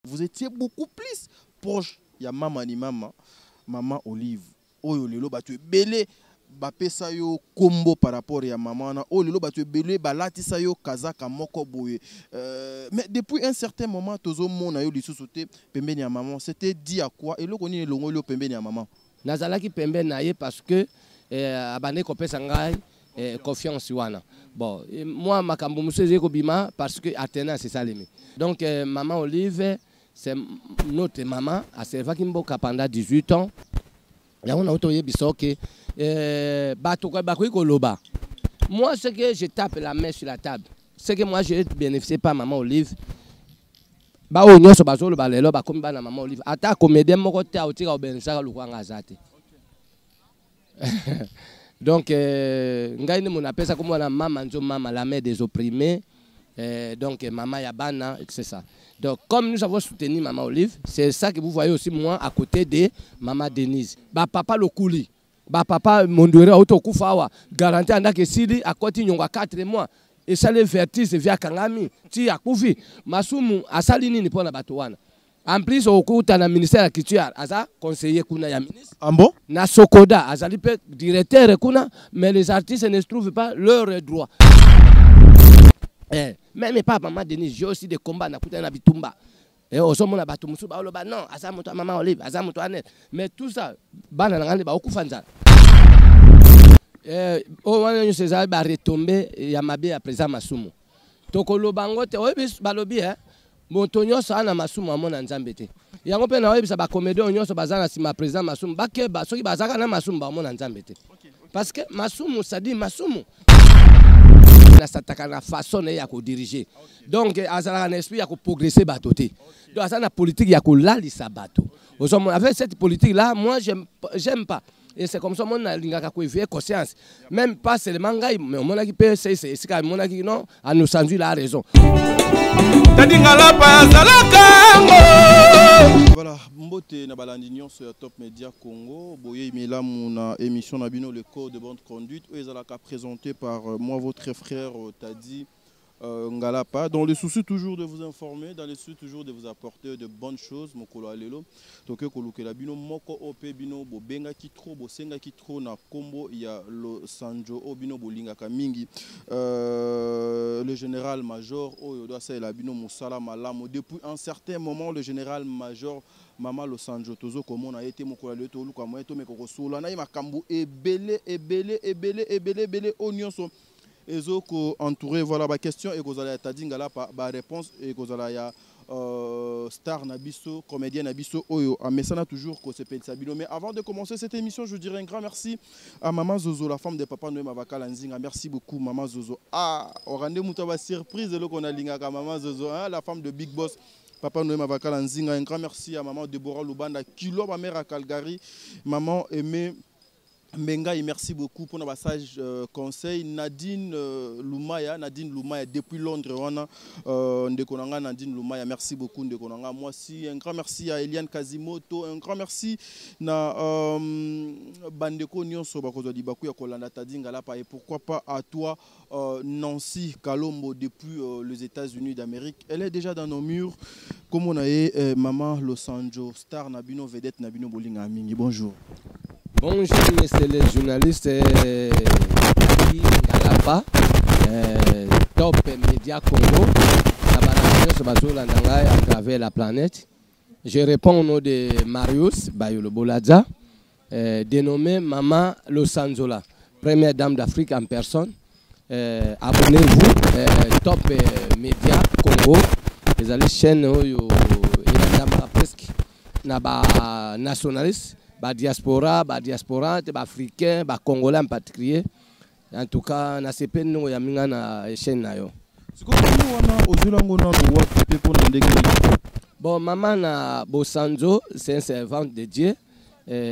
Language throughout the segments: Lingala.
Vous étiez beaucoup plus proche. Il y a maman Olive. Oyo lelo batu belé bapesa yo combo par rapport à maman na oyo lelo batu belé balatisa yo kazaka moko boye. Mais depuis un certain moment tozo mona yo lisusu te pembeni ya maman. C'était dit à quoi et loko ni longo yo pembeni ya maman. Nazalaki pembeni na ye parce que abane kopesa ngai confiance wana. Bon, moi makambo museze ko bima parce que Athéna c'est ça l'aimer. Donc maman Olive c'est notre maman, a servi Kimboka pendant 18 ans. Et on a autorisé Bissoke. Moi, ce que je tape la main sur la table, c'est que moi, je ne bénéficie pas de maman Olive. Maman Olive. Ata comédien, moi, donc, on appelle ça comme la maman, la mère des opprimés. Donc, maman Yabana, c'est ça. Donc, comme nous avons soutenu maman Olive, c'est ça que vous voyez aussi moi à côté de maman Denise. Bah, papa le couli. Bah, papa Mondouere Autokoufawa. Garanti à que Sidi à côté de 4 mois. Et ça les vertige via Kangami. Ti à Koufi. Masumu à Salini ni pour la Batouana. En plus, au cours de la ministère de la Culture, Aza, conseiller Kuna ya ministre. Ah bon? Na Sokoda, Azali peut directeur Kuna, mais les artistes ne trouvent pas leurs droits. Même pas maman Denise, j'ai aussi des combats na kuta na bitumba. Et au sommet na batumusu ba oloba non, azamuto maman Olive, azamuto Annette. Mais tout ça, bana na ngande ba okufanza. Au moment où César ba retomber ya mabe à présent masumu. Tokolo bango te oyebis balobi Montonyo sa na masumu amona nzambe te. Yango pe na oyebisa ba comédien nyonso bazana sima présent masumu bakeba soki bazaka na masumu ba amona nzambe te. Parce que masumu ça dit masumu. La façon de diriger. Donc, un esprit à progresser bateau. Donc, la politique à la bateau. Avec cette politique-là, moi, j'aime pas. Et c'est comme ça que je a conscience. Même pas seulement, mais on a dit c'est non, à nous sentir la raison. Voilà, Mbote na balandignon sur Top Média Congo. Boye Imela mon émission Nabino le code de bonne conduite. Ils ont présenté par moi votre frère Tadi Ngalapa. Dans le souci toujours de vous informer, dans le souci toujours de vous apporter de bonnes choses. Mokolo alelo. Donc que la bino moko op bino bo benga ki trop bo senga ki trop na combo il y a le Sanjo obino bolinga kamingi. Le général major oyo c'est la bino musala malamo depuis un certain moment le général major Mama Los Angeles tozo comme on a été mokolo le to luka moyeto mekoko solo na makambu ebele onyonso ezoko entouré voilà ba question et kozala tadingala ba réponse et kozala ya star Nabiso, comédien Nabiso Oyo, à Messana toujours qu'on s'appelle Sabino. Mais avant de commencer cette émission, je dirais un grand merci à Maman Zozo, la femme de Papa Noé Mavaka Lanzinga. Merci beaucoup Maman Zozo. Ah, on rendez Moutaba surprise de qu'on a linga Maman Zozo, hein, la femme de Big Boss. Papa Noé Mavaka Lanzinga. Un grand merci à Maman Deborah Lubanda, Kilo, ma mère à Calgary. Maman aimée. Menga, merci beaucoup pour nos passages conseils. Nadine Lumaya depuis Londres, Nadine Lumaya, merci beaucoup Ndekonanga. Moi aussi, un grand merci à Eliane Kazimoto, un grand merci na Bandeko Nyonso Bakozo di Baku ya Kolanda Tadinga et pourquoi pas à toi Nancy Kalombo depuis les États-Unis d'Amérique. Elle est déjà dans nos murs. Comme on a Maman Los Angeles, star Nabino vedette Nabino Bolinga Amingi. Bonjour. Bonjour, c'est les journalistes qui Ngalapa, Top Média Congo, à travers la planète. Je réponds au nom de Marius Bayolo Boladza, dénommé Maman Los Angeles, première dame d'Afrique en personne. Abonnez-vous, Top Média Congo, les allez chaîne presque nationaliste. Diaspora, africain, congolais en particulier. En tout cas, na CP nous ya minga na chaîne na yo. Bon, maman na Bosanzo, c'est un servant de Dieu.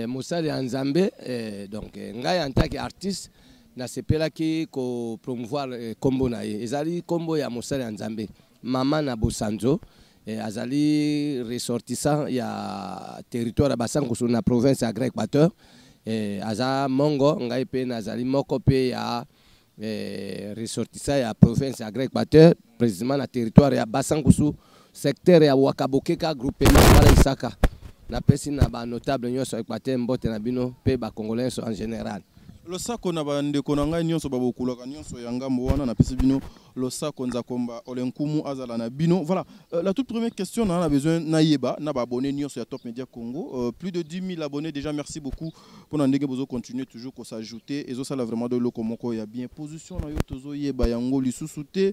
Moussa de Anzambe, donc ngai en tant qu'artiste, na CP là qui ko promouvoir combo na ye. Ezali combo ya Moussa de Anzambe. Maman na Bosanzo. Azali ressortissant il y a territoire à Basankusu na province à Grec Équateur aza mongo ngai pe nazali moko pe ya ressortissant ya province à Grec Équateur précisément na territoire à Basankusu secteur ya Wakabokeka groupement wala Isaka na pesi na ba notable nyonso Equateur mbote na bino pe ba congolais en général. Le sako na bande konanga nyonso babokulaka nyonso ya ngambo wana na pesi bino le sako nzakomba olenkumu azala na bino. Voilà, la toute première question on a besoin na yeba na ba abonné nyonso ya Top Media Congo, plus de 10 000 abonnés déjà, merci beaucoup pour ndenge bozo continuer toujours ko s'ajouter et ça là vraiment de lokomoko ya bien position na yo tozo yeba yango lisusu te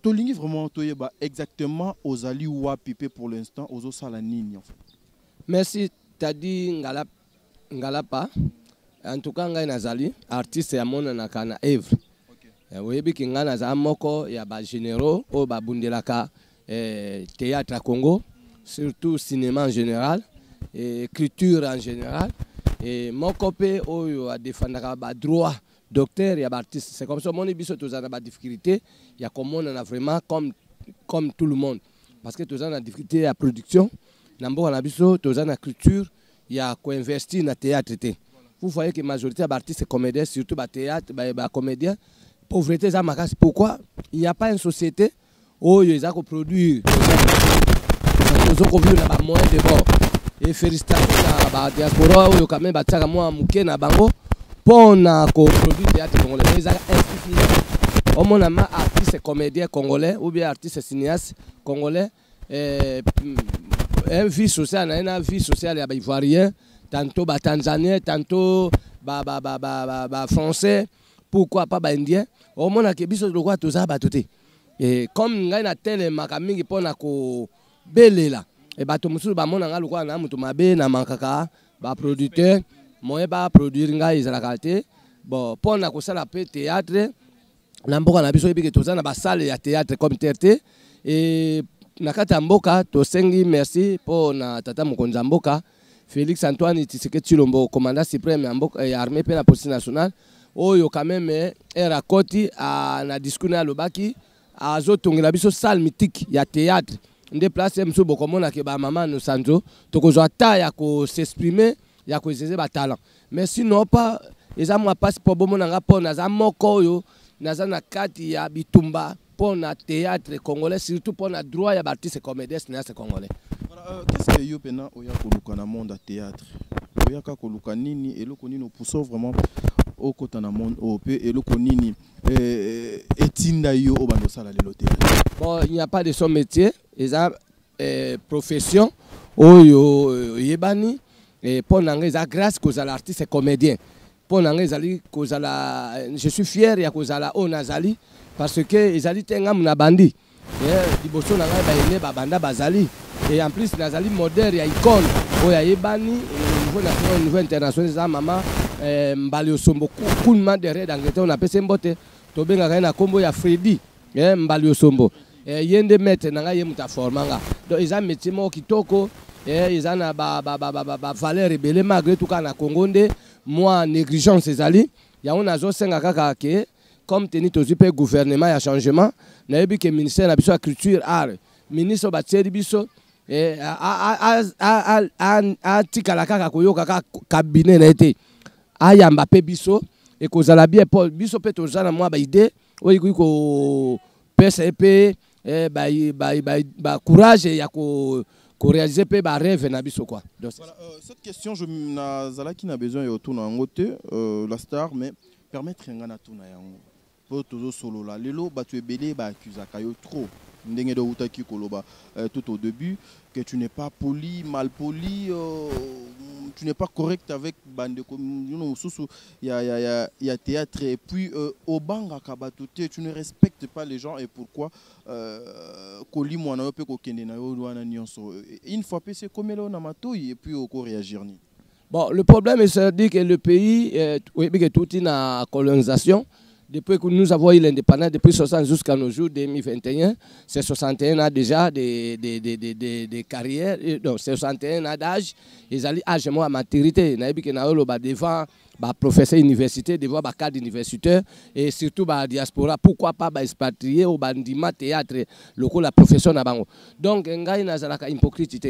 to lingi vraiment to yeba exactement ozali wapi pe pour l'instant ozo sala nini en fait. Merci, t'as dit ngalapa. En tout cas, ngai nazali artiste ya mona na kana Evre. Oyebi ki nga naza moko ya ba généraux o ba bundelaka théâtre à Congo, surtout cinéma en général et écriture en général et moko pe oyo a défendaka ba droit docteur ya ba artiste. C'est comme ça mon biso tozana ba difficulté ya comment on a vraiment comme tout le monde parce que tozana difficulté à production na mboka na biso tozana culture ya ko investir na théâtre té. Vous voyez que la majorité des artistes comédiens, surtout les théâtres, les comédiens, pauvreté, pourquoi il n'y a pas une société où ils ont produit, ils ont vu là moins de bord. Et félicitations à la diaspora où quand même battu moi muké na bango pour na produire théâtre congolais. Ils ont insuffisant. Au moins ma artiste comédien congolais ou bien artiste cinéaste congolais, une vie sociale, une vie sociale ya ivoirien. Tantôt Tanzanien, tantôt français, pourquoi pas indien. Au moins, on a biso de quoi tout ça batoté. Et comme ngai na tele makamingi pona ko belela. Et bato musu ba mona nga lokwa na mutu mabe na mankaka ba producteur moye ba produire ngai izalaka te. Bon pona ko sala pe théâtre na mboka na biso ebike tout ça na ba salle ya théâtre comme TRT et na kata mboka to sengi merci pour na tata mokonza mboka Félix Antoine Tshisekedi Tshilombo, commandant suprême de l'armée de la police nationale, oyo quand même era koti na discours na lobaki azotongela biso salle mythique ya théâtre. Nde place mso bokomona ke ba mama no sanzo tokozwa ta ya ko s'exprimer ya ko exercer ba talent. Mais sinon pas eza moi passe pour bomona nga pona za moko yo naza na kati ya bitumba pona théâtre congolais surtout pona droit ya artiste comédien cinéaste congolais. Qu'est-ce que Yopena Oya Koluka na monde à théâtre? Oya Koluka nini et le konini poussant vraiment au côté na monde OP et le konini etinda yo au bando sala le théâtre. Bon, il n'y a pas de son métier, ils ont profession oyo yebani et pour nangai za grâce cause à l'artiste comédien. Pour nangai zali cause à la je suis fier ya cause à la onazali parce que izali tenga muna bandi. Et liboso nangai ba ene ba banda bazali. Et en plus, nazali modèle ya icône oya yebani au niveau international za mama Mbali Osombo kunma derrière d'Angleterre on appelle Sembote to benga kana kombo ya Freddy Mbali Osombo yende mete nanga ye muta formanga donc ils ont métier mo kitoko ils ont na ba valeur rebelle malgré tout kana Congo nde moi négligence ezali ya on azo senga kaka ke comme teni tozi pe gouvernement ya changement na yebi ke ministère na biso ya culture art ministre batseli biso a tikala kaka koyoka ka cabinet na été ayamba pe biso et kozala bien Paul biso pe tozana moi ba idée oyi ko PCP ba courage ya ko réaliser pe ba rêve na biso quoi. Donc voilà, cette question je nazala qui n'a besoin ya autour na ngote la star mais permettre ngana tuna yango po tozo solo la lelo ba tu ebele ba accusaka yo trop ndenge do utaki koloba tout au début que tu n'es pas poli, mal poli, tu n'es pas correct avec bande il y a théâtre et puis au banga kabatote tu ne respectes pas les gens et pourquoi koli mwana yo pe ko kende na yo wana nyonso une fois passé comme là na matoi et puis au ko réagir ni. Bon, le problème c'est dire que le pays oui que tout est en colonisation. Depuis que nous avons eu l'indépendance, depuis 60 jusqu'à nos jours 2021, c'est 61 ans déjà de carrière, donc c'est 61 ans d'âge, ils allaient âge à maturité. Nous avons devant le professeur université, devant le cadre universitaire et surtout la diaspora. Pourquoi pas expatrier au bandima théâtre, le la profession. Donc, il y a une hypocrite.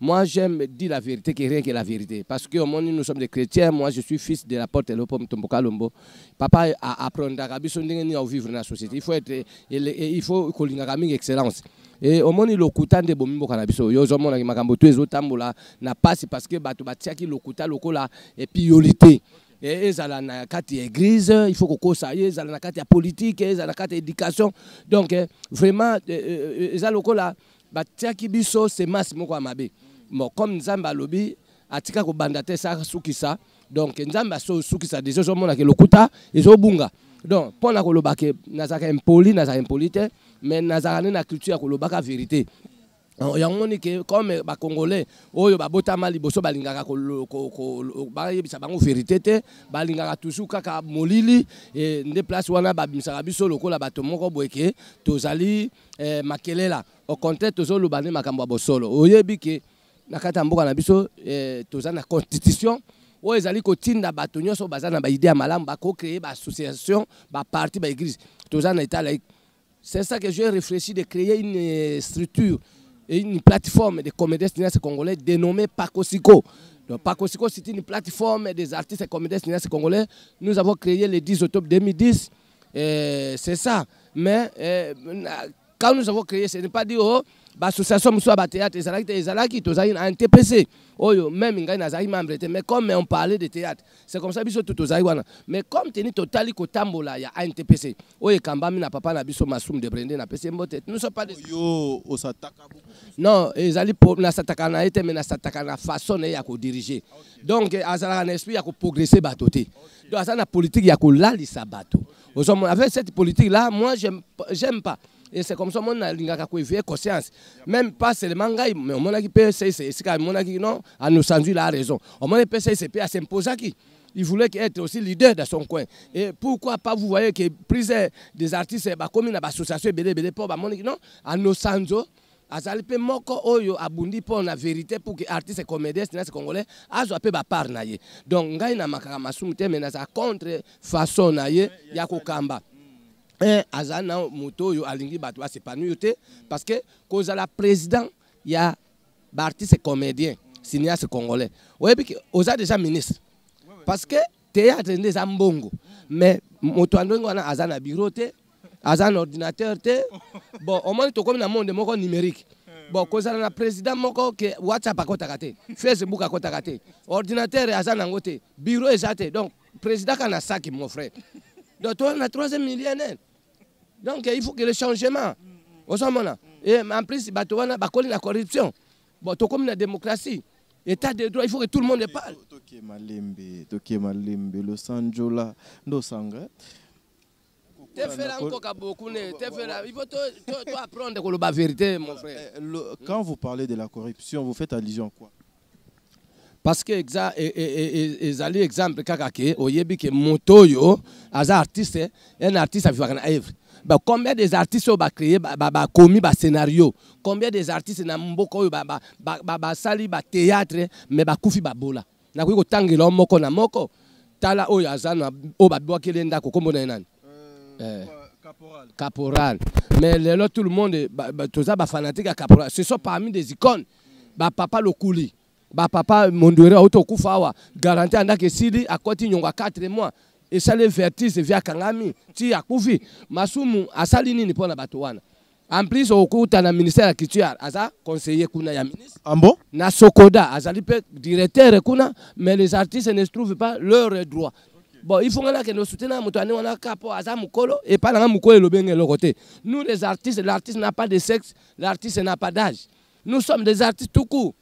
moi j'aime dire la vérité que rien que la vérité. Parce que au monde nous sommes des chrétiens, moi je suis fils de la porte de l'Opom Tomboka Lombo. Papa apprendre à vivre dans la société. Il faut qu'on ait excellence. Et au monde lokuta de bomimbo kanabiso yo zo mona makambo to ezotambola na passe parce que bato batiaki lokuta lokola et priorité. Et ezala na kati église, il faut que ça y ezala na kati politique, ezala na kati éducation. Donc vraiment ezala lokola batiaki biso c'est massimo kwa mabe. Bon comme Nzamba lobi atika ko bandate sa sukisa. Donc Nzamba so sukisa déjà zo mona ke lokuta ezobunga. Donc pour la kolobake nazaka impoli nazaka impolite mais nazaka na culture kolobaka vérité. Yango que comme ba congolais oyo ba botama liboso balingaka ko ba yebisa bango vérité te balingaka toujours kaka molili et nde place wana ba bimisaka biso lokola bato moko boyeke tozali makelela au contraire tozolo bane makambo bosolo oyebi ke nakata mboka na biso tozana constitution oyo ezali kotinda bato nyonso bazana ba idée ya malamu ba co-créer ba association ba parti ba église tozana état laïque. C'est ça que j'ai réfléchi de créer une structure et une plateforme de comédiens cinéastes congolais dénommée Pakosiko. Donc Pakosiko, c'est une plateforme des artistes et comédiens cinéastes congolais. Nous avons créé le 10 octobre 2010. C'est ça. Mais quand nous avons créé, ce n'est pas dit oh, l'association soit théâtre, ezalaki tozali un TPC. Oh, même ngai nazali membre, mais comme on parlait de théâtre, c'est comme ça biso tout tozali wana. Mais comme teni totali kotambola ya un TPC. Oye kambami na papa na biso masum de Brende na PC mbote. Nous sommes pas des yo osataka beaucoup. Non, ezali na sataka na été mais na sataka na façon ya ko diriger. Donc azala un esprit ya ko progresser bato te. Donc azala na politique ya ko lalisa bato. Avec cette politique là, moi j'aime pas. Et c'est comme ça que je suis conscience. Même pas seulement, mais on a qui peut non, à nous sentir la raison. On a qui à s'imposer. Il voulait être aussi leader dans son coin. Et pourquoi pas, vous voyez que prise des artistes, comme une association, non, à nos sanzo, azalipe moko oyo abundi pour la vérité pour que artistes et comédiens congolais azo pe ba part na ye. Donc ngai na makaka masumite mais na za contre façon na ye ya kokamba. Azana moto yo alingi bato ba s'épanouir te parce que cause la président ya artiste et comédien cinéaste congolais. Ouais puis oza déjà ministre. Parce que théâtre des ambongo mais moto andongo na azana bureau te azana ordinateur te. Bon au moins to comme na monde moko numérique. Bon cause la président moko que WhatsApp akota kate, Facebook akota kate, ordinateur azana ngote, bureau ezate. Donc président kana saki mon frère. Donc on a 3e millionnaire. Donc il faut que le changement. Et en plus, il la corruption. Bon, comme la démocratie, état de droit, il faut que tout le monde parle. Toké Malembe, le Sanjola, no Sangre. Il faut apprendre la vérité, mon frère. Quand vous parlez de la corruption, vous faites allusion à quoi? Parce que exemple exemple kakake oyebi ke motoyo as artiste un artiste a na œuvre. Bah combien des artistes ont créé ba commis ba scénario, combien des artistes na mboko ba sali ba théâtre mais ba kufi ba bola. Na ko tangela moko na moko tala oyo azana o ba bwa kelenda ko kombo na nani. Caporal. Mais là tout le monde tout ça ba fanatique à Caporal. Ce sont parmi des icônes. Ba papa Lokuli. Ba papa Mondouere auto kufawa garantie andake sili akoti nyonga 4 mois et ça les vertiges via Kangami ti akufi masumu asali nini pona bato wana en plus okuta na ministère de la culture aza conseiller kuna ya ministre ambo na Sokoda azali pe directeur kuna mais les artistes ne trouvent pas leurs droits. Bon il faut que nous soutenions mutane wana kapo aza mukolo et pas na mukolo lobenge le côté. Nous les artistes, l'artiste n'a pas de sexe, l'artiste n'a pas d'âge. Nous sommes des artistes tout court.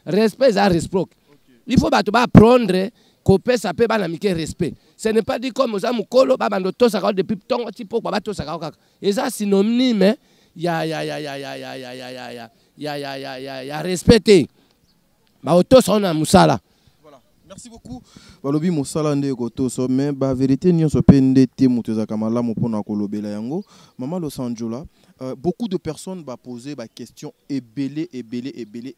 Respect, ça réciproque. Il faut apprendre que ça peut être respect. Ce n'est pas dit comme aux amis depuis tant tipo et ça synonyme il y a respecté. Merci beaucoup. Balobi mosala nde goto so mais ba vérité nyonso pe ndete mutoza kamala mopona kolobela yango. Maman Los Angeles, beaucoup de personnes va poser des questions ébélé.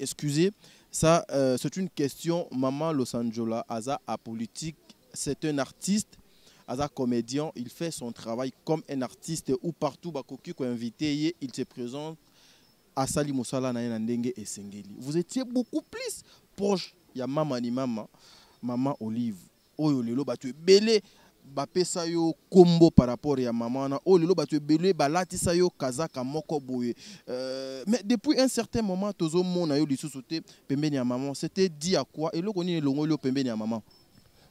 Excusez, ça c'est une question. Maman Los Angeles, Aza apolitique, c'est un artiste, Aza comédien, il fait son travail comme un artiste ou partout bakoki ko invité, il se présente asali mosala na ye na ndenge esengeli. Vous étiez beaucoup plus proche ya mama ni mama Olive oyo lelo batu ebele bapesa yo kombo par rapport ya maman na oyo lelo batu ebele balatisa yo kazaka moko boye. Mais depuis un certain moment tozo mona yo lisusu te pembeni ya maman, c'était dit à quoi eloko nini longo yo pembeni ya maman?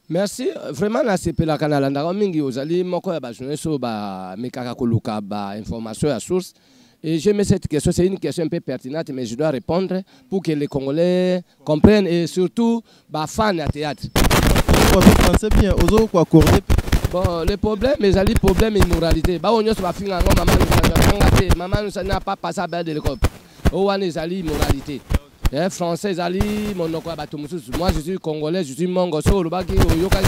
Merci. Vraiment, na sepela kanala ndako mingi ozali moko ya ba journaliste ba mekaka koluka ba information à source. Et je mets cette question, c'est une question un peu pertinente, mais je dois répondre pour que les Congolais comprennent et surtout bah fans de théâtre. C'est bien, ozo quoi accorder. Bon, le problème, mais les problèmes immoralité. Bah on y va finir maman nous n'a pas passé à belle de l'école. Oh on est allé immoralité. Les Français allé mon quoi moi je suis Congolais, je suis mongo so le baki oyoka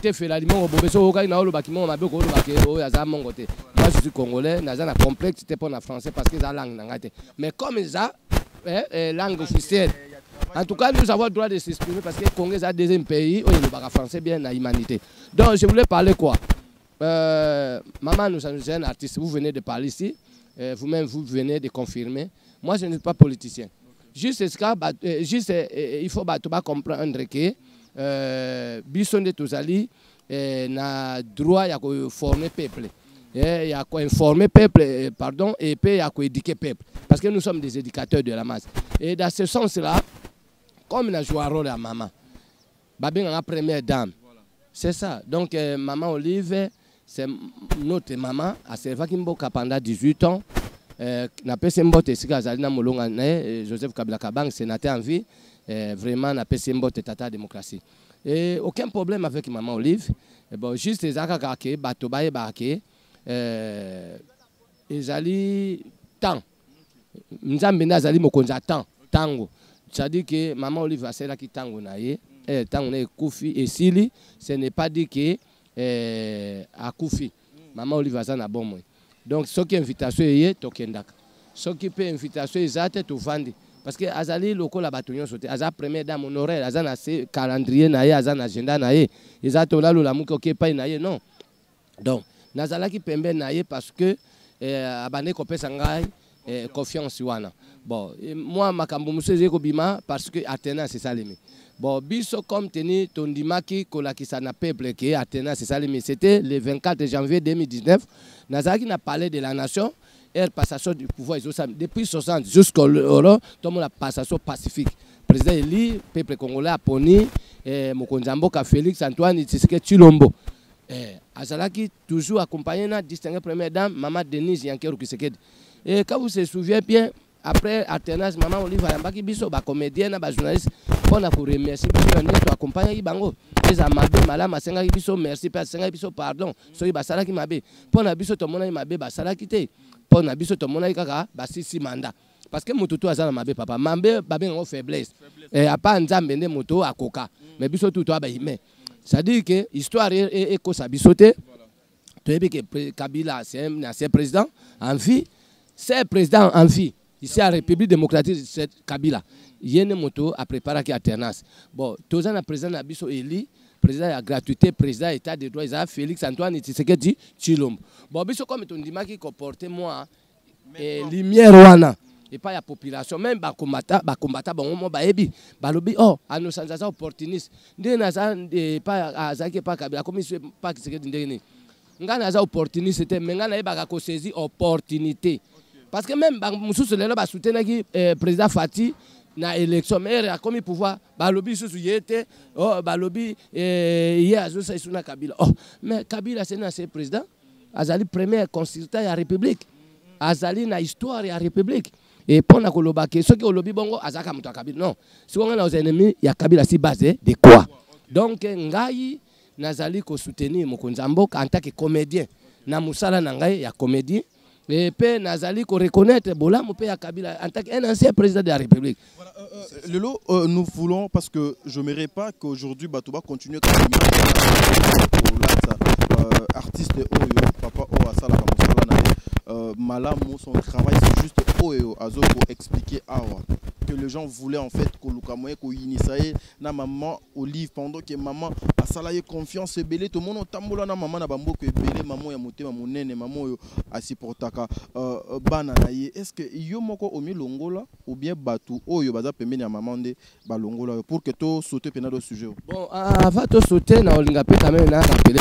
te fait la limon au bobeso oka na le baki mon mabeko le baki o ya za mongo te. Moi je suis Congolais, naza na complexe te pour na français parce que la langue n'angate. Mais comme ça langue officielle. En tout cas, nous avons le droit de s'exprimer parce que le Congo est un deuxième pays où il parle français bien dans l'humanité. Donc, je voulais parler quoi? Maman, nous sommes un artiste. Vous venez de parler ici. Vous-même, vous venez de confirmer. Moi, je ne suis pas politicien. Juste, il faut comprendre que Bisson de Touzali a droit à former le peuple. Il y a informer le peuple, pardon, et puis il y a éduquer le peuple. Parce que nous sommes des éducateurs de la masse. Et dans ce sens-là, comme il a joué un rôle à maman, Babin la première dame. C'est ça. Donc, maman Olive, c'est notre maman. Elle s'est fait pendant 18 ans. N'a pas essayé de Joseph Kabila Kabang, sénateur en vie. Vraiment, n'a pas essayé de tata démocratie. Et aucun problème avec maman Olive. Bon, juste les akakake, batoba et bake. Ils allaient tant. Nous avons mokonza tant. Tango. C'est-à-dire que maman Olive a celle qui tango naie, tango naie koufi et sili, ce n'est pas dit que a koufi. Maman Olive a ça na bon moi. Donc ce qui invitation est tokendaka. Ce qui peut invitation est tout vendre parce que azali loko la batonyo sauté, aza première dame honoraire, aza na calendrier naie, aza na agenda naie, ezato la la muko ke pa naie non. Donc nazala ki pembe naie parce que abane ko pesa ngai confiance wana. Bon, moi, makambo museze ko bima parce que Athéna c'est ça l'imi. Bon, biso comme teni tondimaki kolakisa na peuple que Athéna c'est ça l'imi. C'était le 24 janvier 2019. Nazaki n'a parlé de la nation et passation du pouvoir depuis 60 jusqu'au tout le monde a passation pacifique. Président élu, peuple congolais a poni Mokonzamboka Félix Antoine Tshisekedi Tshilombo. Azalaki toujours accompagné na distinguée première dame maman Denise Yankeru Tshisekedi. Et quand vous vous souvenez bien, après alternance, maman Olive Ayambaki biso, ba comédienne, ba journaliste, on a pour remercier biso, on a accompagné bango. Les amabé, malama, senga biso, merci, père, senga biso, pardon. Soy ba sala ki mabe. Pour na biso to mona mabe, ba sala ki te. Pour na biso to mona kaka, ba sisi manda. Parce que mututu azala mabe papa, mabe babe ngo faiblesse. Et a pas nzambe nde mutu akoka. Mais biso tout ba ime. Ça dit que histoire est ko sa bisoté. Tu sais que Kabila c'est un président en vie. C'est président en vie. Ici à la République démocratique de Kabila. Il y a une moto à préparer qui alternance. Bon, tous les présidents Nabiso Eli, président de la gratuité, président de l'État des droits, Félix Antoine Tshisekedi Tshilombo. Bon, biso comme on dit qui comporte moi lumière wana et pas la population même ba combattant bon mo ba ebi ba lobi oh ano sanza opportuniste. Ndé naza pas azaki pas Kabila comme pas Tshisekedi ndeni. Ngana za opportunité mais ngana eba ko saisir opportunité. Parce que même Moussous Lelo va soutenir le président Fati na élection, mais il a comme pouvoir, balobi sous yete, oh balobi hier azusa isuna Kabila. Oh, mais Kabila c'est un président, azali premier consultant de la République, azali na histoire de la République. Et pour na koloba que ceux qui ont lobby bongo azaka muto Kabila non. Si on a aux ennemis, il y a Kabila si basé de quoi. Donc ngai nazali ko soutenir Mokonzamboka en tant que comédien. Na musala na ngai ya comédien. Et puis, Nazali, qu'on reconnaître Bola Mopé Kabila en tant qu'un ancien président de la République. Voilà, Lelo, nous voulons, parce que je n'aimerais pas qu'aujourd'hui Batouba continue comme artiste Oyo, papa Oyo, Asala, Malamo, son travail, c'est juste Oyo, Azo pour expliquer Awa. que les gens voulaient en fait qu'on initie na maman Olive pendant que maman a salarié confiance et belé tout le monde tambola na maman na bambo que belé maman ya motema monene maman yo asipportaka bana na ye. Est-ce que yo moko omi longola ou bien batu oyo baza pembeni ya maman de ba longola pour que to sauter pena do sujet? Bon, avant de sauter na olinga pe quand même na rappeler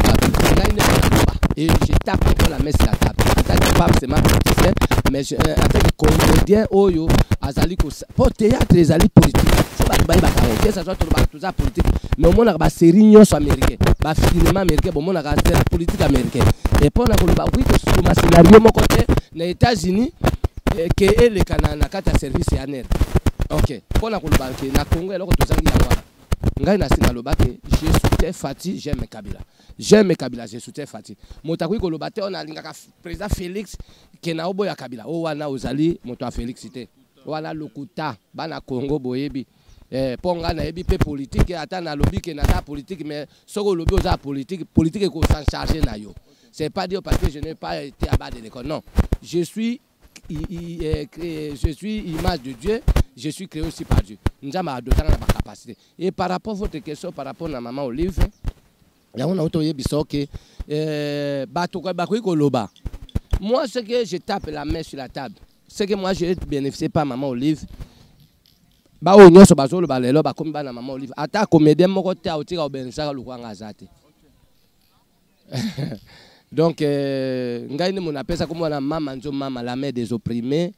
et je tape encore la messe la table. En tant que pape, c'est ma politicien, mais en tant que comédien, oyo, azali ko pour théâtre, les ali politique. C'est pas que ça soit tout ça politique. Mais au moins on a une série nyonso américaine, ba cinéma américain, bon on a la politique américaine. Et pour na ko ba oui que sur ma scénario mon côté, les États-Unis que les Canada kata service ya net. OK. Pour na ko ba que na Congo eloko tozangi ya wana. Ngai na singa lobake, je soutiens Fati, j'aime Kabila. J'aime Kabila, je soutiens Fati. Motakui kolobate on a lingaka président Félix kena obo ya Kabila. O wana ozali moto a Félix cité. Wana lokuta bana Congo boyebi. Ponga na yebi pe politique ata na lobby ke na ta politique mais soko lobby oza politique ko s'en charger na yo. C'est pas dire parce que je n'ai pas été abat de l'école. Non. Je suis image de Dieu. Je suis créé aussi par Dieu. Nous avons d'autant la capacité. Et par rapport à votre question, par rapport à maman Olive, moi, ce que je tape la main sur la table, c'est que moi, je ne bénéficie pas maman Olive. Donc, on appelle ça comme la maman, la mère des opprimés.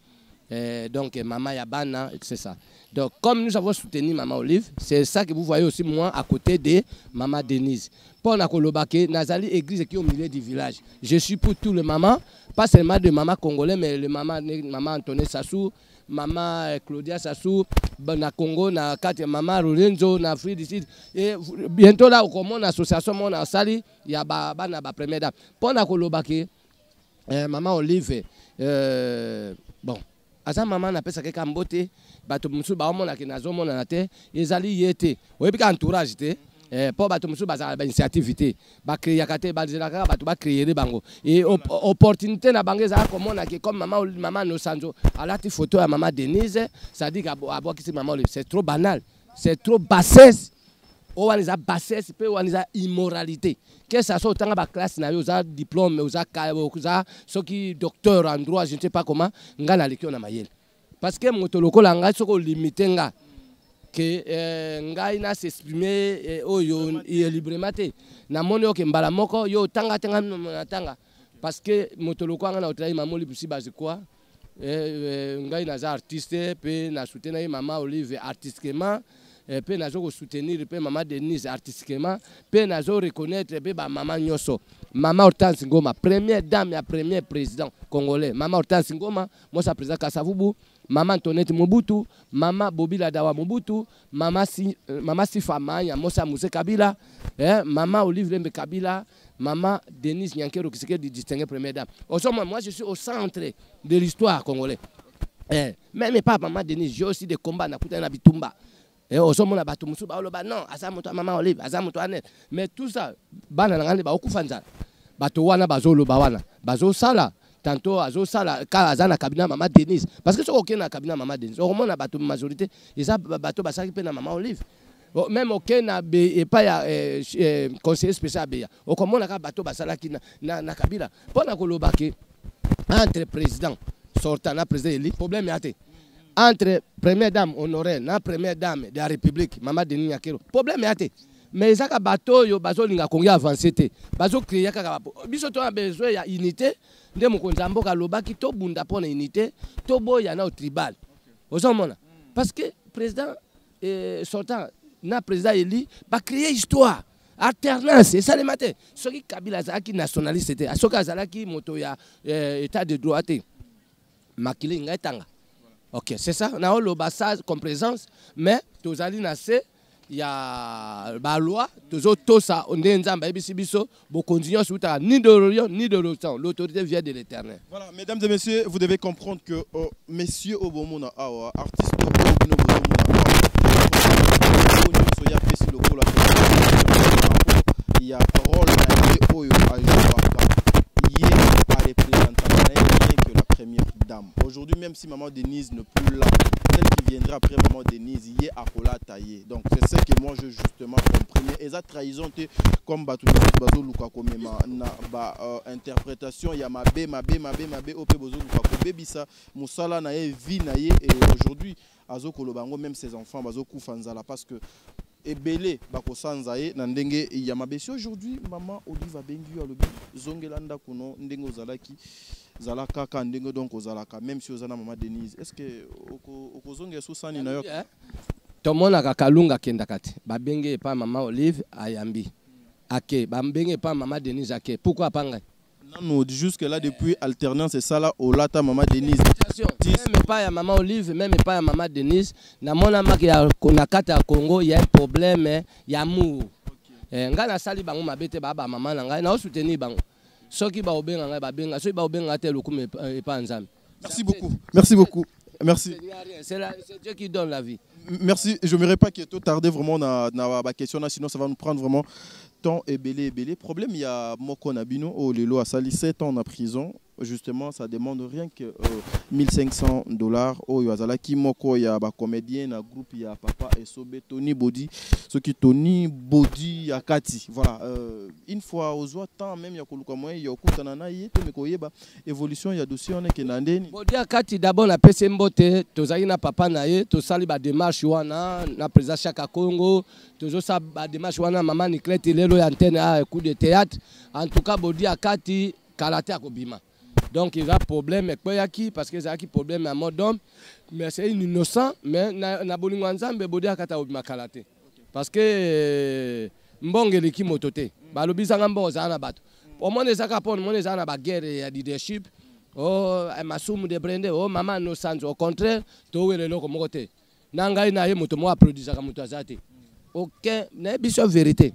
Donc, maman Yabana, c'est ça. Donc, comme nous avons soutenu maman Olive, c'est ça que vous voyez aussi moi à côté de maman Denise. Pour la Kolobake, Nazali église qui est au milieu du village. Je suis pour tous les mamans, pas seulement de maman congolais, mais le maman Antoine Sassou, maman Claudia Sassou, na Congo, na Katia, maman Lorenzo, na Free d'ici. Et bientôt là, au mon association, mon Sali, il y a ba première dame. Pour la Kolobake, maman Olive, bon. Asa maman na pesa ke kambote bato musu ba omona ke nazo mona na te ezali yete oyebi ka entourage te po bato musu baza ba initiative ba créer kate ba dizela ka bato ba créer bango et opportunité na bango za komona ke comme maman no sanzo alati photo ya maman Denise ça dit ka abo kisi maman c'est trop banal, c'est trop bassesse. O waniza bassesse pe waniza immoralité. Que ça soit autant ba classe na yo za diplôme za ceux qui docteur en droit je ne sais pas comment ngana lekio na mayele. Parce que moto lokola nga soko limité nga que nga ina s'exprimer oyo librement te. Na moni o ke mbala moko yo tanga na tanga parce que moto lokola nga na otrayi mamoli busi bazi quoi nga ina za artiste pe na soutenir maman Olive artistiquement. Pe nazo soutenir pe maman Denise artistiquement, pe nazo reconnaître pe ba maman Nyoso, maman Hortense Ngoma, première dame et premier président congolais, maman Hortense Ngoma, moi sa président Kasavubu, maman Antoinette Mobutu, maman Bobila Dawa Mobutu, maman Sifa Manya, Mosa Mousse Kabila, maman Olive Lembe Kabila, maman Denise Nyankero qui s'est distinguée première dame. Moi je suis au centre de l'histoire congolaise. Même pas maman Denise, j'ai aussi des combats na Kutana Bitumba. Et au sommet la bateau musu ba non azamoto maman Olive azamoto Annette mais tout ça bana ngani ba okufanza bato wana bazolo ba wana bazo sala tantôt azo sala ka azana kabina maman Denise parce que soko na kabina maman Denise au moins na bato majorité eza bato basaki pe na maman Olive même aucun na et pas ya conseiller spécial beya au komona ka bato basala ki na kabila pona kolobake entre président sortant na président eli problème yate entre première dame honorée na première dame de la République maman Denis Nyakero problème yate mais ça ka bato yo bazo linga Congo avancé te bazo créer kaka biso to a besoin ya unité nde mokonza mboka lobaki to bunda pona unité to boya na au tribal ozomona parce que président sortant na président eli ba créer histoire alternance et ça le matin ce qui Kabila zaki nationaliste te asoka azalaki moto ya état de droit te makili ngaitanga. Ok, c'est ça. On a le bassage comme présence, mais tous les il y a la loi, tout ça, on est en train de continuer sur ni de l'Orient ni de l'OTAN. L'autorité vient de l'Éternel. Voilà, mesdames et messieurs, vous devez comprendre que messieurs Obomona, artistes il y a rôle à jouer, il y a représentant que la première dame. Aujourd'hui, même si maman Denise ne plus là, celle qui viendra après maman Denise, il y a Akola taillé. Donc c'est ce que moi je justement comprenais. Et ça trahison comme Batuno Bazo Luka Komema na ba interprétation, il y a mabe ope Bozo Luka Kobebisa Musala na ye vie na ye. Et aujourd'hui, Azo Kolobango, même ses enfants, Bazo Koufanzala, parce que ebele bako sanzaye na ndenge ya mabesi. Aujourd'hui maman Olive abengi alobi zongelanda kuno ndenge ozalaki zalaka ka ndenge donc ozalaka même si ozana maman Denise. Est-ce que okozonge susani na yo tomona kakalunga kenda kati babenge pa maman Olive ayambi ake bambenge pa maman Denise ake pourquoi panga non jusque là depuis alternance et ça là au lata maman Denise même pas ya maman Olive même pas ya maman Denise na mona maki ya na kata ya Congo il y a un problème ya amour nga na sali bango mabete baba maman na ngai na soutenir bango soki ba obenga ngai ba benga soki ba obenga te lokume pa nzambe. Merci beaucoup merci c'est Dieu qui donne la vie. Merci, je ne pas que tout tarder vraiment dans la question, sinon ça va nous prendre vraiment temps et belé. Problème, il y a Moko Nabino, au Lelo a sali 7 ans en prison. Justement, ça demande rien que $1,500. Oh, Yazala qui Moko, il y a un comédien, un groupe, il y a Papa et Sobe, Tony Body, ce qui Tony Body, à Kati. Voilà, une fois aux autres temps, même il y a Koluka Moyen, il y a Kutanana, il y a évolution, il y a dossier, on est que Nandeni. Body à Kati, d'abord, la PC Mbote, Tozaïna Papa Naye, Tosali ba démarche wana, na président Chaka Congo, Tozosa ba démarche wana, maman Niklete, Lelo antenne à coup de théâtre. En tout cas, Body à Kati, Kalate à Kobima. Donc il y a un problème parce que il y a un problème à mode d'homme, mais c'est innocent, mais na bolingo nzambe bodi akata obima kalate. Parce que mbonge liki motote. Ba lobisa ngamba ozana bato. Au moins les akapon, mon les ana ba guerre ya leadership. Oh masumu de brande, oh maman no sans au contraire, to wele loko mokote. Na ngai na ye moto mo produisa ka moto azate. OK, na biso vérité.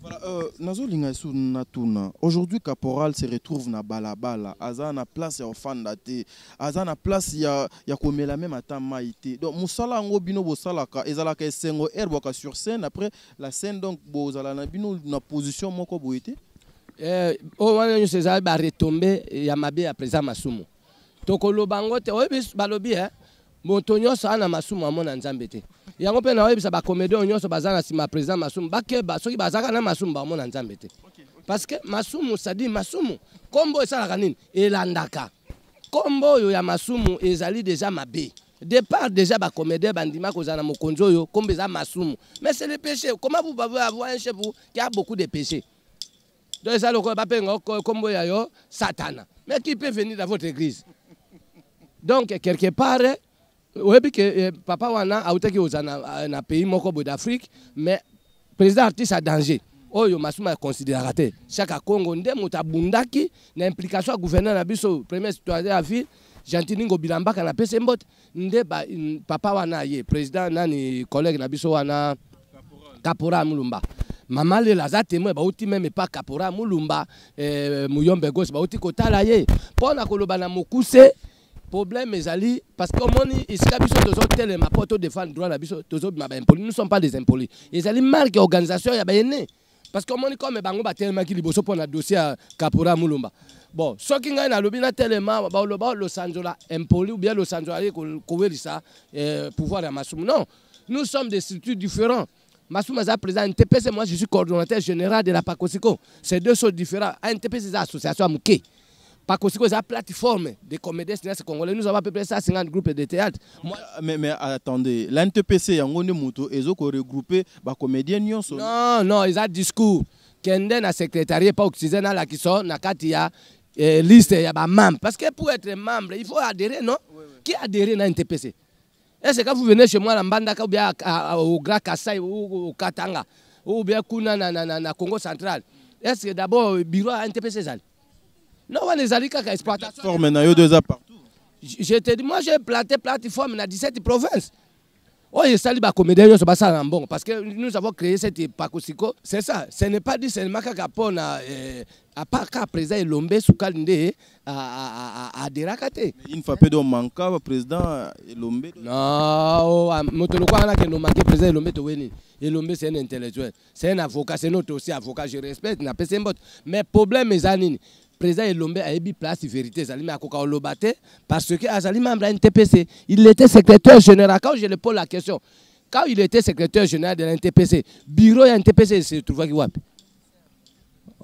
Voilà, aujourd'hui, Caporal se retrouve na balabala. Aza na place ya ofandate. Aza na place ya komela même ata maïté. Donc musala ngo bino bosalaka ezalaka esengo erbwaka sur scène après la scène donc bozala na bino na position moko boité. O wana ñu seza ba retomber ya mabe ya président Masumu. Tokolo bango te oyebis balobi moto nyonso ana Masumu amona nzambe te. Yango pe na oyebisa ba comédien nyonso bazana sima président Masumu bakeba soki bazaka na Masumu ba mona nzambe te. Parce que Masumu ça dit Masumu kombo esalaka nini elandaka. Kombo yo ya Masumu ezali déjà mabe. Départ déjà ba comédien bandima kozana mokonzo yo kombo eza Masumu. Mais c'est le péché. Comment vous pouvez avoir un chef qui a beaucoup de péchés? Donc ça le kombo ya yo Satana. Mais qui peut venir dans votre église? Donc quelque part oui, que papa wana autaki ozana na pays moko d'Afrique, mais président artiste a danger. Oh yo Masumu considérate. Chaque Congo nde mutabundaki na implication à gouverneur na biso premier citoyen à ville, Jantiningo Bilambaka na pese mbot nde papa wana ye président nani collègue na biso wana Caporal Mulumba. Maman le laza témoin ba uti même pas Caporal Mulumba Muyombe Gos ba uti kotala ye. Pona koloba na mokuse problème ezali parce que moni isika biso tozo tele ma poto défendre droit la biso tozo ba impoli nous sommes pas des impolis ezali marque organisation ya bayene parce que moni comme bango ba tellement ki liboso pona dossier à Caporal Mulumba bon soki ngai na lobi na tellement ba loba lo sanzola impoli ou bien lo sanzola ko welisa pouvoir ya Masumu non nous sommes des structures différents. Masumu est président NTPC, moi je suis coordonnateur général de la PACOSICO, c'est deux choses différentes. NTPC c'est l'association Mouké. PACOSICO, c'est la plateforme des comédiens congolais. Nous avons à peu près 50 groupes de théâtre. Mais attendez, l'NTPC, il y a un moto, ils ont regroupé les comédiens. Non, ils ont un discours. Kende na secrétariat, pas oxygène, là qui sont, na katia, liste, il y a des membres. Parce que pour être membre, il faut adhérer, non? Qui adhère à NTPC? Est-ce que quand vous venez chez moi, ou bien au Grand Kassai, ou au Katanga, ou bien na Congo central, est-ce que d'abord, le bureau à NTPC, non, on est allé à exploitation. Je te dis, moi j'ai planté plateforme dans 17 provinces. Oh, il s'agit de comédien, parce que nous avons créé cette PACOSICO. C'est ça. Ce n'est pas dit seulement qu'à part qu'à présent, l'homme sous calendrier à dérakate. Il ne faut pas de manquer président l'homme. Non, le président l'homme. Et l'homme c'est un intellectuel, c'est un avocat, c'est notre aussi avocat, je respecte, mais le problème est président Elombe a eu place vérité Zalimi a koka olobate parce que Azali membre NTPC, il était secrétaire général. Quand je lui pose la question, quand il était secrétaire général de l'NTPC, bureau de l'NTPC se trouvait qui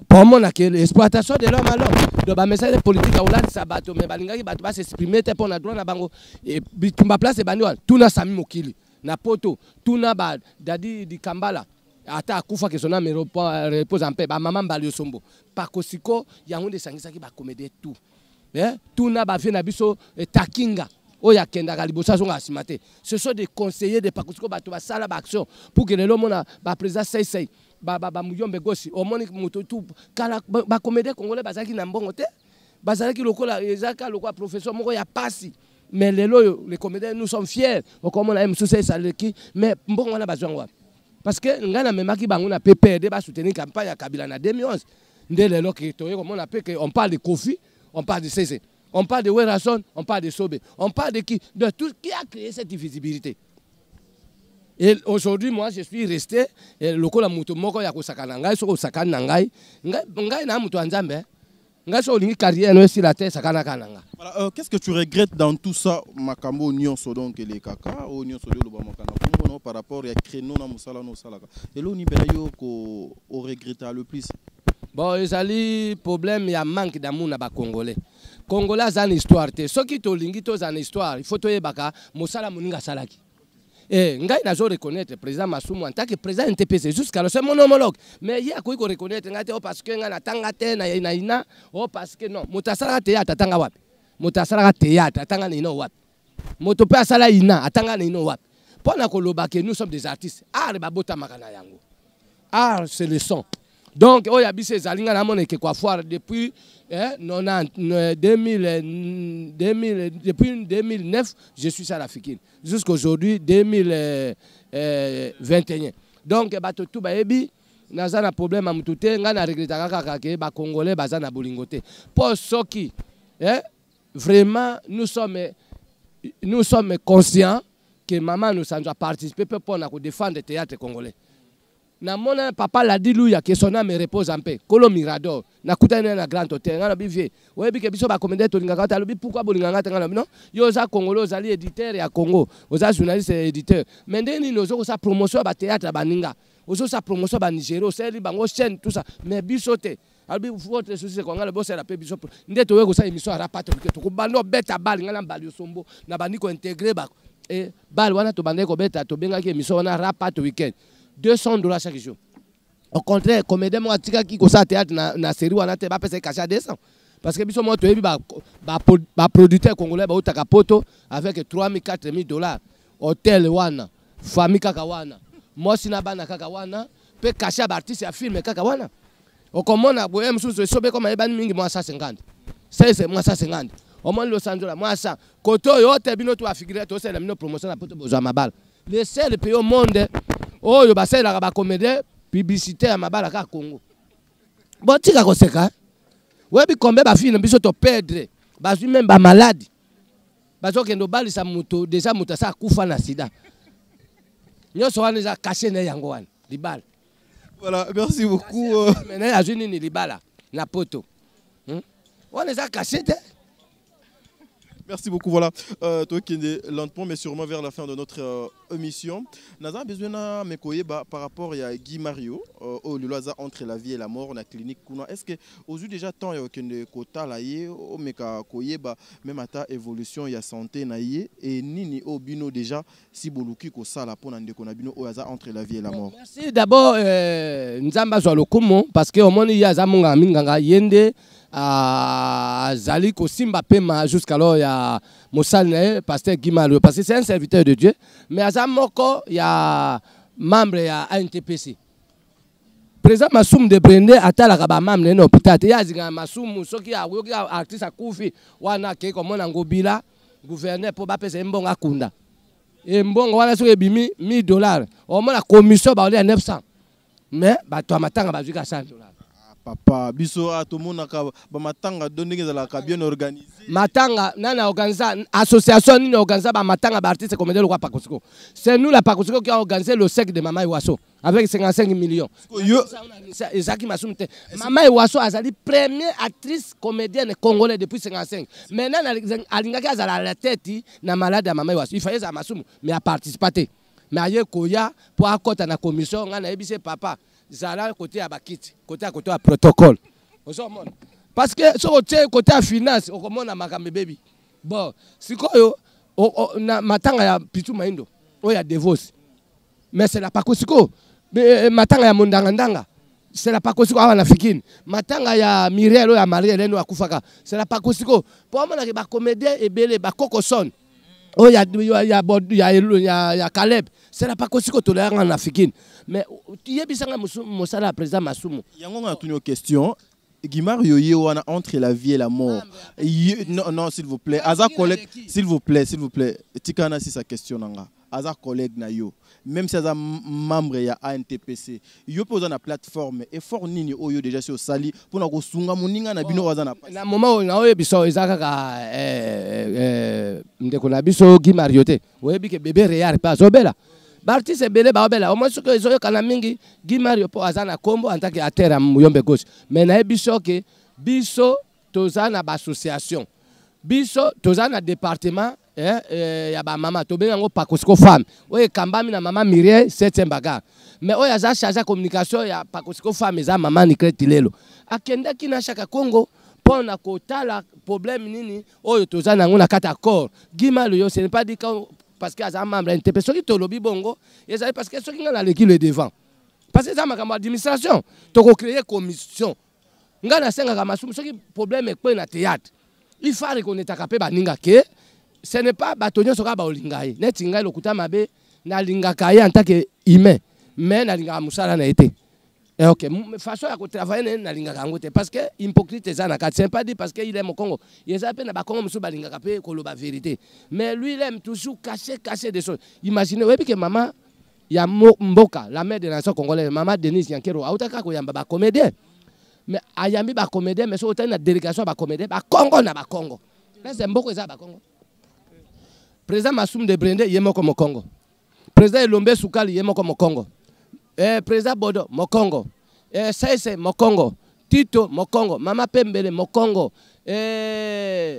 pour moi, l'exploitation de l'homme à l'homme. Donc, le message politique à Oulad Sabato, mais Balinga va s'exprimer pour la droite à Bango. Et Bitumba place et Bango, tout na Sami Mokili, na Poto, tout na Dadi di Kambala. Ata Koufa que son âme repose en paix, maman Balio Sombo. Par Kosiko, il y a un des sanguins qui va comméder tout. Tout na Bafé Nabiso et Takinga. Oya Kenda Galibosa sont asimate. Ce sont des conseillers de Pakosiko Batoba Sala Action pour que l'homme a président Sey. Muyombe gosi omoni mutu tu kala ba comédie congolais bazaki na mbongo te bazaki lokola ezaka lokola professeur moko ya pasi mais les comédiens nous sommes fiers comme on a msuse saleki mais mbongo wana bazwa parce que ngana memaki bango na PPRD ba soutenir campagne ya Kabila na 2011 nde lelo ki toye comme on appelle que on parle de Kofi, on parle de CC, on parle de Werason, on parle de Sobe, on parle de qui, de tout qui a créé cette visibilité. Et aujourd'hui, moi, je suis resté, le coup la mouton moko ya kosakana ngai, so kosakana ngai na mouton anzambe, ngai so lingi carrière no si la terre sakana kananga. Voilà, qu'est-ce que tu regrettes dans tout ça, Makambo Nyonso donc les kaka, o Nyonso le Bamakana, non par rapport à créneau na musala no salaka. Et là ni benayo ko o regrette le plus. Bon, ezali problème ya manque d'amour na ba congolais. Congolais za une histoire te. Soki to lingi to za une histoire, il faut to yebaka musala muninga salaki. Et ngai nazo reconnaître président Masumu en tant que président NTPC jusqu'à c'est mon homologue mais il y a quoi qu'on reconnaître ngate parce que ngana tanga te na ina parce que non mutasala te ya tatanga wapi mutasala te ya tatanga na ino wapi moto pe asala ina atanga na ino wapi pona koloba que nous sommes des artistes art babota makana yango art c'est le son donc oya bise zalinga na mona ke kwa foire depuis 2009 je suis à la Fikine jusqu'aujourd'hui 2021 donc bato tout baebi naza na problème à mutute nga na regretta kaka ke ba congolais baza na bolingote pour soki vraiment nous sommes conscients que maman nous a participé pour défendre le théâtre congolais. Na mona papa l'a dit lui que son âme repose en paix. Kolo Mirador na kutana na grand hôtel ngana bivie. Oyebi ke biso ba comédien to lingaka ta lobi pourquoi bolinganga ngana non yo za congolais zali éditeur ya Congo. Oza journaliste éditeur. Mais ndeni nozo ko sa promotion ba théâtre baninga. Ozo sa promotion ba Nigeria, c'est bango chaîne tout ça. Mais biso te albi votre souci ko ngala bosse la pe biso. Ndeto we ko sa émission rapato ke to ko bando beta bal ngana mbali sombo na bani ko intégrer ba et bal wana to bande ko beta to benga ke émission wana rapato weekend. $200 chaque jour. Au contraire, comédien moi tika qui kosa théâtre na série wana te ba pesa cacha 200 parce que biso mo to yebi ba producteur congolais ba utaka poto avec $3,000-4,000 hôtel wana famille kaka wana moi sina bana kaka wana pe cacha ba artiste ya film kaka wana au komona boye msusu sobe comme ebani mingi moi 150 c'est moi 150 au moins Los Angeles moi ça koto yo te bino to afigure to c'est la mino promotion na poto bozo mabal le seul pays au monde oh yo basé la ba comédien publicité à mabala ka Congo bon tika ko seka webi combien ba fille biso to perdre ba su même ba malade bazo kendo balisa muto déjà muta sa kufa na sida nyoso wana za caché na yango wana libala. Voilà, merci beaucoup. Mais a juni ni libala na poto on za caché. Merci beaucoup. Voilà, toi qui es lentement mais sûrement vers la fin de notre émission. Naza besoin de me koye par rapport à Guy Mario au loza entre la vie et la mort la clinique kuna. Est-ce que aujourd'hui déjà temps ya kende kota la ye o meka koye ba même ata évolution ya santé na ye et nini o bino déjà si boluki ko sala pona ndeko na bino o yaza entre la vie et la mort. Merci d'abord nzamba zo lokumo parce que au monde ya za munga minganga yende Zali Kosimba Pema jusqu'alors il y a Moussane, pasteur Guimalo, parce que c'est un serviteur de Dieu. Mais à Zamoko, il y a membre à NTPC. Président Massoum de Brende, à Talakaba membre de l'hôpital. Il y a Massoum, ceux qui ont artiste à Koufi, Wana Ke, comme on a Ngobila, gouverneur pour Bapé, Mbonga Akunda. Et Mbonga, Wana sur $1,000. Au moins la commission, il y a 900. Mais, tu as matin à $100. Papa, biso a tout le monde a matanga donné que bien organisé. Matanga, nana organisa association ni organisa ba matanga ba artiste comédien le roi Pakosiko. C'est nous la Pakosiko qui a organisé le sec de Mama Iwaso avec 55 millions. Ezaki Masumte. Mama Iwaso azali première actrice comédienne congolaise depuis 55. Maintenant alingaki azala la tête na malade à Mama Iwaso. Il fallait ça Masumu mais a participé. Mais aye koya pour akota na commission ngana ebise papa. Zala côté à bakiti, côté à protocole. Parce que sur le côté à finance, on commence à makambe baby. Bon, si quoi yo, na matanga ya pitu maindo, il y a divorce. Mais c'est la pakosiko. Matanga ya mondangandanga, c'est la pakosiko awa na fikine. Matanga ya Miriel ya Marie Hélène wa kufaka, c'est la pakosiko. Pour moi na ba comédien et belé ba kokoson. Oh, il y a Caleb. C'est la pakosiko tolérant en Afrique. Mais tu y a la président Masumu. Il y a une question. Guimard Yoye entre la vie et la mort. Non, s'il vous plaît. Aza collègue, s'il vous plaît. Tikana si sa question nanga. Aza collègue na yo. Même si aza membre ya ANTPC. Yo pose na plateforme effort nini oyo déjà sur sali pour na ko sunga moninga na bino aza na. Na moment na oyo biso ezaka ka ndeko na biso Guimard yote. Oyebi ke bébé réel pas obela. Barti c'est belé ba obela. Au moins ce que ils ont kana mingi Guimard yo po aza na kombo en tant que atera muyombe gauche. Mais na biso ke biso tozana ba association. Biso tozana département ya ba mama to benga ngo Pakosiko femme oye kambami na mama Mireille 7e bagarre mais oya za charge communication ya Pakosiko femme eza mama Nikreti lelo akenda kina shaka Congo pona kotala problème nini oyo tozana ngo na kata corps Guimard yo ce n'est pas dit parce que aza membre NTP soki to lobi bongo ezali parce que soki ngana leki le devant parce que ça makambo administration to ko créer commission ngana senga ka masumu soki problème ekwe na théâtre il faut reconnaître ka pe baninga ke ce n'est pas batonyo soka ba olingaye neti ngai lokuta mabe na lingaka ye en tant que humain mais na lingaka musala na été et OK façon ya ko travailler na lingaka ngote parce que hypocrite ça na c'est pas dit parce que il aime au Congo il est appelé na ba Congo musu ba lingaka pe ko lo ba vérité mais lui il aime toujours cacher des choses imaginez oui que maman ya Mboka la mère de la nation congolaise maman Denise Yankero autaka ko yamba ba comédien mais ayambi ba comédien mais so autant na délégation ba comédien ba Congo na ba Congo là c'est Mboko ça ba Congo. Président Masumu de Brende yemo comme Congo. Président Elombe Soukali yemo comme Congo. Président Bodo Mokongo. Saïse Mokongo. Tito Mokongo. Mama Pembele Mokongo.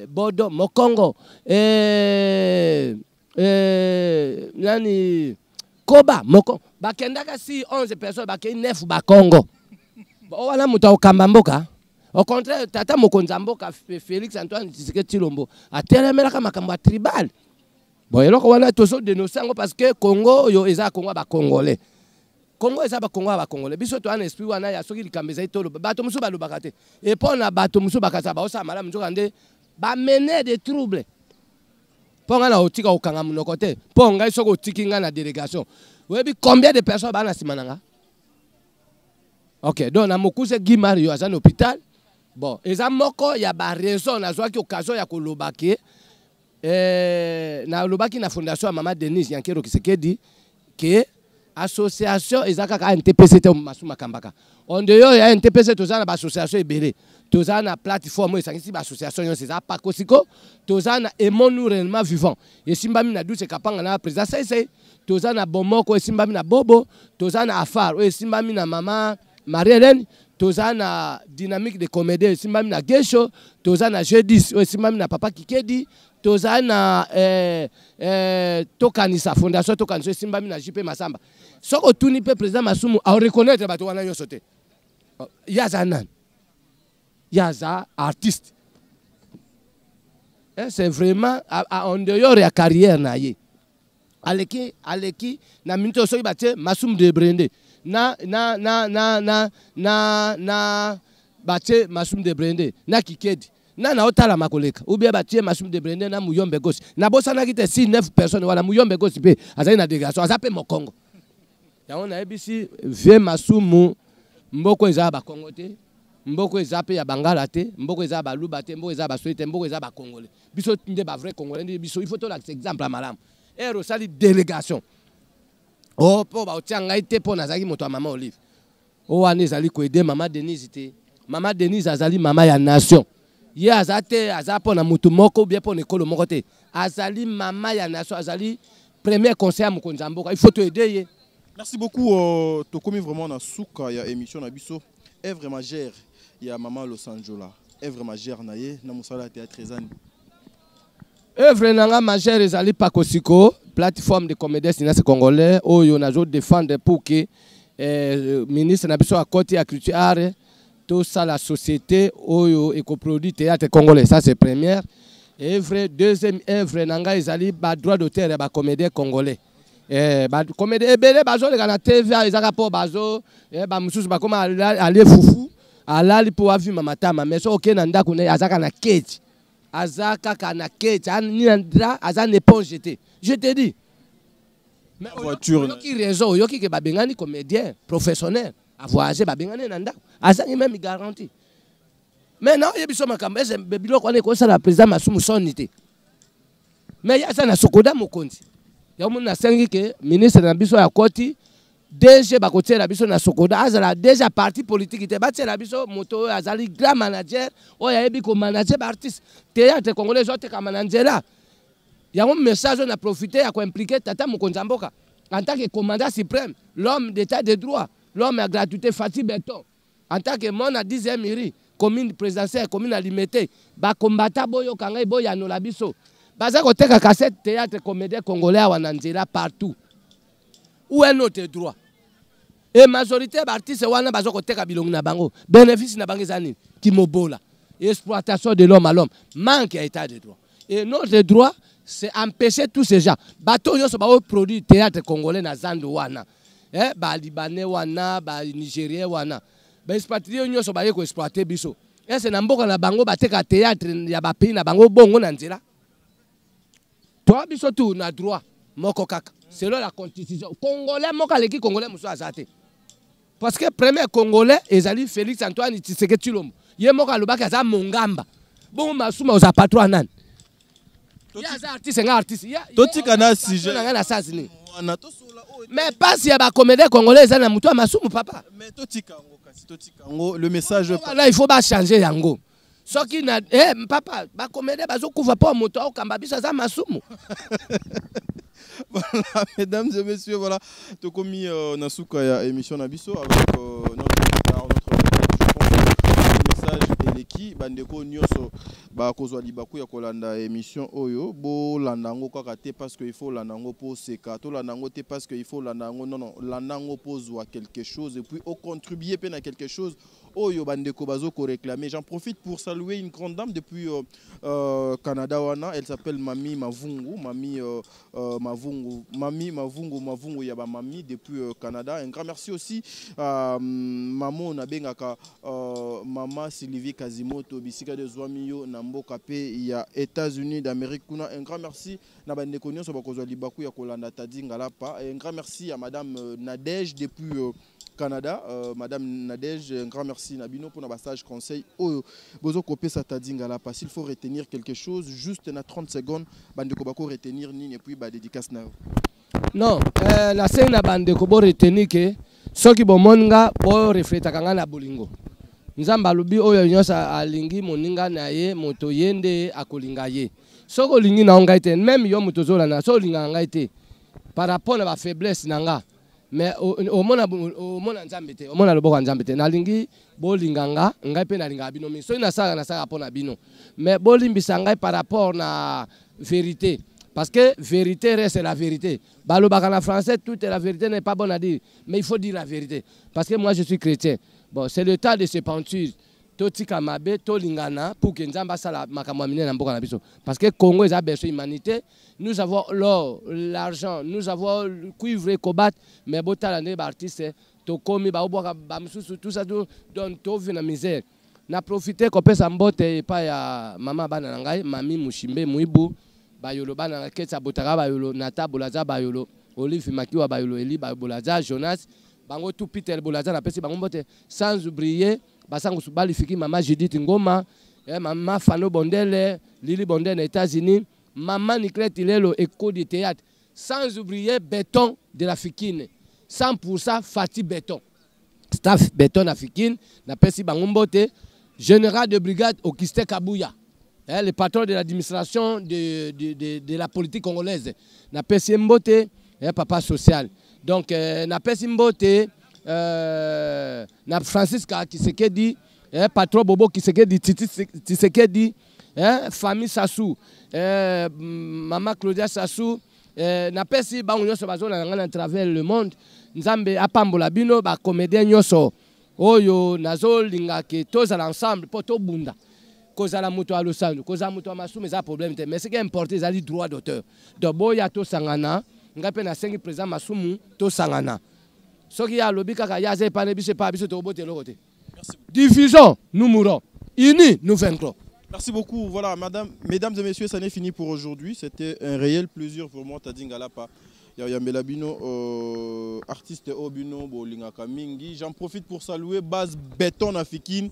Bodo Mokongo. Nani Koba Mokongo. Bakendaka si 11 personnes bakei 9 ba Congo. Wala muta okamba mboka. Au contraire tata Mokonza mboka Félix Antoine Tshisekedi Tshilombo atelemelaka makambo tribal. Bon, et là, on a tous dénoncé parce que Congo, yo eza Congo ba Congolais. Congo eza ba Congo ba Congolais. Biso to un esprit wana ya soki likambeza itolo. Bato musu ba lobakate. Et pour na bato musu bakata ba osa mala musu kande ba mener des troubles. Pour na otika okanga munoko te. Pour ngai soko otikinga na délégation. Webi combien de personnes ba na simananga? OK, donc na mokuse Guimard yo aza na hôpital. Bon, eza moko ya ba raison na zwa ki occasion ya kolobake. Na lobaki na fondation Mama Denise Yankero Kisekedi que association ezaka ka NTPC te masuma kambaka on dehors ya NTPC tozana ba association ebele tozana plateforme esangisi ba association yo c'est Pakosiko tozana emonu réellement vivant esimbami na douce kapanga na président Saïse tozana bomoko esimbami na bobo tozana afar esimbami na mama Marie Hélène tozana dynamique de comédie esimbami na Gesho tozana jeudi esimbami na papa Kikedi tozana tokanisa fondation tokanisa esimbami na JP Masamba soko tuni pe président Masumu a reconnaître bato wana yo sote yaza nan yaza artiste c'est vraiment en dehors ya carrière na ye aleki na minute soki batie Masumu de Brende na batie Masumu de Brende na Kikedi na otala makoleka ou bien batie Masumu de Brende na muyombe gosi na bosana kite si 9 personnes wala muyombe gosi pe azali na délégation azape mokongo ya on a ebisi vie Masumu mboko eza ba Congo te mboko eza pe ya bangala te mboko eza ba luba te mboko eza ba soite mboko eza ba congolais biso nde ba vrai congolais nde biso il faut to la exemple malamu ero sali délégation oh po ba otianga ite po nazaki moto ya mama Olive o wana ezali ko aider mama Denise te Maman Denise azali maman ya nation. Ye azate azapo na mutu moko bien pour école moko te. Azali maman ya nation, azali premier conseiller à Mokonzamboka. Il faut te aider. Merci beaucoup. Tu commis vraiment na souka ya émission na biso. Est vraiment gère. Il y a maman Los Angeles. Est vraiment gère na ye na musala théâtre ezani. Œuvre nanga majeur ezali Pakosiko, plateforme de comédiens cinéastes congolais oyo nazo défendre pour que ministre na biso akoti ya culture art tout ça la société oyo écoproduit théâtre congolais, ça c'est première. Œuvre deuxième œuvre nanga ezali ba droit d'auteur ya ba comédiens congolais. Ba comédiens ebele bazo le na TV ezaka po bazo ba mususu ba koma aller fufu alali po avi mamatama mais so okena ndako ne azaka na cage. Azaka kana cage ani ndra azane éponge jeté. Je te dis. Mais voiture yoki raison yoki ke ba bengani comédien professionnel a voyager ba bengani na ndako. Azangi même garantie. Mais non, il y a des makambo ese bebilo ko ne ko sala président Masumu sonité. Mais ya sana sokoda mokonzi. Ya mona sengi ke ministre na biso ya koti DG bakotier la biso na sokoda azala déjà parti politique te batie la biso moto azali grand manager oya yebi ko manager ba artiste théâtre congolais zote ka manager là. Ya un message on a profité à impliquer Tata Mokonzamboka en tant que commandant suprême, l'homme d'état de droit, l'homme à gratuité Fatih Beton. En tant que mon à 10e mairie, commune présidentielle, commune alimentée, ba combattant boyo kangai boya no la biso. Baza ko teka cassette théâtre comédien congolais à wananzela partout. Où est notre droit? Et majorité d'artistes wana bazo ko teka bilongi na bango. Bénéfice na bango zani kimobola. Exploitation de l'homme à l'homme, manque à état de droit. Et notre droit c'est empêcher tous ces gens. Bato yo so ba produit théâtre congolais na zando wana. Ba libanais wana, ba nigérien wana. Ba expatrié yo so ba ye ko exploiter biso. C'est na mboka na bango ba teka théâtre ya ba pays na bango bongo na nzela. Toi biso tout na droit moko kaka. Selon la constitution congolais moka leki congolais muso azate. Parce que premier congolais ezali Félix Antoine Tshisekedi Tshilombo. Ye moka lobaka za mongamba. Bon masuma oza patron nan. Ya za artiste nga artiste. Totika na sujet. Mais pas si ya ba comédien congolais za na muto masumu papa. Mais totika ngo le message là il faut pas changer yango. Soki na papa ba comédien bazo kuva pa moto au kamba biso za masumu. Voilà, mesdames et messieurs, voilà, tu as commis Nasuka ya émission Nabiso avec notre message eleki bandeko nyoso ba kozwa libaku ya kolanda émission oyo bo landango kaka te parce que il faut landango pour seka to landango te parce que il faut landango non landango pozwa quelque chose et puis au contribuer peine à quelque chose oyo bandeko bazo ko réclamer. J'en profite pour saluer une grande dame depuis Canada wana, elle s'appelle Mami Mavungu, Mami Mavungu ya ba mami depuis Canada. Un grand merci aussi à maman nabengaka Mama Sylvie Kazimoto bisika de Zwamiyo na mboka pe ya États-Unis d'Amérique kuna. Un grand merci na bandeko nyonso bakozwa libaku ya kolanda tadinga lapa. Un grand merci à madame Nadège depuis Canada, madame Nadège, un grand merci Nabino pour notre sage conseil. Bozo kopé sa tadinga lapa. S'il faut retenir quelque chose, juste na 30 secondes, bandeko bako retenir ni et puis ba dédicace na. Non, la scène na bandeko bo retenir que soki bomonga bo refleta kanga na bolingo. Nzamba lubi oyo nyosa alingi moninga na ye moto yende akolinga ye. Soko lingi na ongaite même yo moto zola na so linga ngaite par rapport à la faiblesse nanga. Mais au mona nzambe te, au mona loboko nzambe te. Nalingi bo linganga ngai pe na linga bino mi. So na saka pona bino. Mais bo limbisa ngai par rapport na vérité. Parce que vérité reste la vérité. Balobaka na français toute la vérité n'est pas bonne à dire, mais il faut dire la vérité. Parce que moi je suis chrétien. Bon, c'est le temps de se pentir. Totika mabe, tolingana, pour que Nzamba sala makamwamine na mboka na biso. Parce que Congo est besoin d'humanité. Nous avons l'or, l'argent, nous avons le cuivre et combattre, mais botalane ba artiste, to komi ba oboka ba msusu tout ça donne to vina misère. Na profiter ko pesa mbote pa ya mama bana ngai, mami Mushimbe Muibu, ba yolo bana ketsa botaka ba yolo nata bolaza ba yolo, Olive Makiwa ba yolo Eli ba bolaza Jonas. Bango tout Peter Bolaza na pesi bango mbote sans oublier basango subali fiki mama Judith Ngoma, mama Fano Bondele, Lili Bondele aux États-Unis, maman Niclette Ilelo école de théâtre, sans oublier Béton de la Fikine, 100% Fatih Béton. staff béton africain na pesi bangombote général de brigade Okiste Kabouya, le patron de l'administration de la politique congolaise na pesi mbote papa social. Donc na pesi mbote na Francis Kisekedi, patron Bobo Kisekedi, Tshisekedi, famille Sassou, maman Claudia Sassou, na pesi bango nyoso bazona ngana travers le monde. Nzambe apambola bino ba comédien nyoso oyo nazolinga ke tozala ensemble po tobunda kozala moto alosano kozala moto amasumu eza problème te mais ce qui est important ezali droit d'auteur donc boya tosangana ngai mpe nasengi président masumu tosangana soki ya alobi kaka ya aza epane biso epa biso tokobota eloko te. Diffusion, nous mourons, unis nous vaincrons. Merci beaucoup. Voilà, mesdames et messieurs, ça n'est fini pour aujourd'hui. C'était un réel plaisir pour moi, Tadingalapa. Yambelabino, artiste Obino, Bolingaka Mingi. J'en profite pour saluer Base Béton Afikine.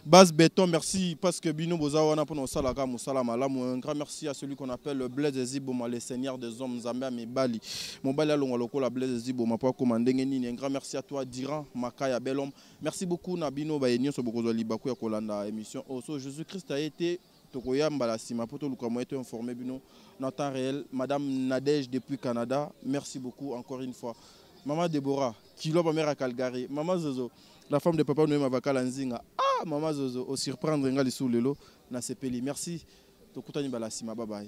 Base Béton, merci parce que Bino Bozawana pour nos salaga, Moussalamalamu. Un grand merci à celui qu'on appelle le Blaise Ziboma, le seigneur des hommes, Zambia Mebali. Mon bali à Longoloko, la Blaise Ziboma, pas commandé. Un grand merci à toi, Diran, Makaya Belhomme. Merci beaucoup, Nabino Bayenio, Sobokozo Libakou, Yakolanda, émission. Oso, Jésus-Christ a été. Tokoya Mbalasima, pour tout le monde, été informé, Bino. En temps réel, Madame Nadège depuis Canada, merci beaucoup encore une fois. Maman Déborah, Kilo Mamère à Calgary, Maman Zozo, la femme de papa Noé Mavaka Lanzinga, Maman Zozo, au surprendre Ngali sous le lot, na sepeli. Merci, Tokutani Balasima, bye bye.